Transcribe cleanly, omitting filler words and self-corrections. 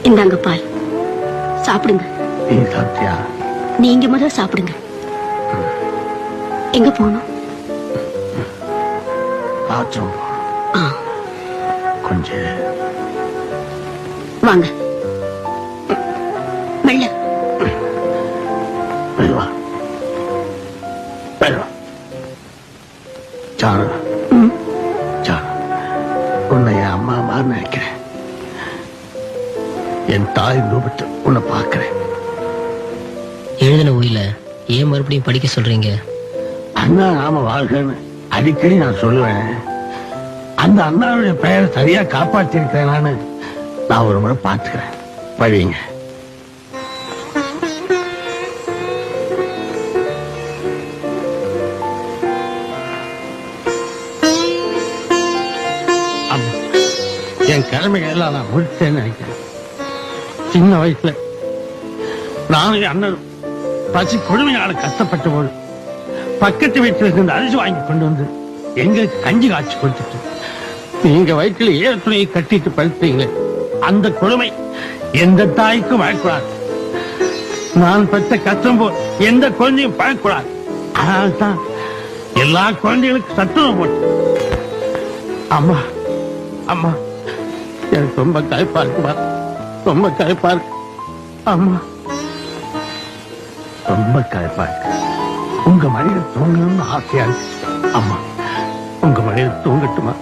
இந்தாங்க பால், சாப்பிடுங்க. நீ சாப்பிட்டியா? நீங்க முதல்ல சாப்பிடுங்க. எங்க போகணும்? பாத்ரூம் கொஞ்சம் வாங்க. மெல்ல. மெதுவா மெதுவா. சாரு சாரு, உன்னை என் அம்மா மாதிரி நினைக்கிறேன். என் தாய் ரூபத்தை உன்னை பார்க்கிறேன். எழுதின உயில ஏன் மறுபடியும் படிக்க சொல்றீங்க? அண்ணா நாம வாழ்கன்னு அடிக்கடி நான் சொல்லுவேன். அந்த அண்ணாவுடைய பெயரை சரியா காப்பாற்றிருக்கிறேன். நான் ஒரு முறை பார்த்துக்கிறேன். படிங்க. என் கடமைகள் எல்லாம் நான் முடிச்சேன்னு நினைக்கிறேன். சின்ன வயசுல நானும் என் அண்ணனும் பசி கொடுமையால கஷ்டப்பட்ட போது பக்கத்து வீட்டில் இருந்து அரிசி வாங்கி கொண்டு வந்து எங்களுக்கு கஞ்சி காய்ச்சி கொடுத்துட்டு நீங்க வயிற்றுல ஏற துணியை கட்டிட்டு படுத்தீங்களே, அந்த கொடுமை எந்த தாய்க்கும் வரக்கூடாது. நான் பெற்ற கஷ்டம் போல் எந்த குழந்தையும் பழக்கூடாது. அதனால்தான் எல்லா குழந்தைகளுக்கும் சத்துணவு போட்டு. அம்மா அம்மா, எனக்கு ரொம்ப களைப்பா இருக்குமா, ரொம்ப களைப்பா இருக்கு. அம்மா ரொம்ப களைப்பா இருக்கு. உங்க மடியில தூங்கணும்னு ஆசையா இருக்கு. அம்மா உங்க மடியில தூங்கட்டுமா?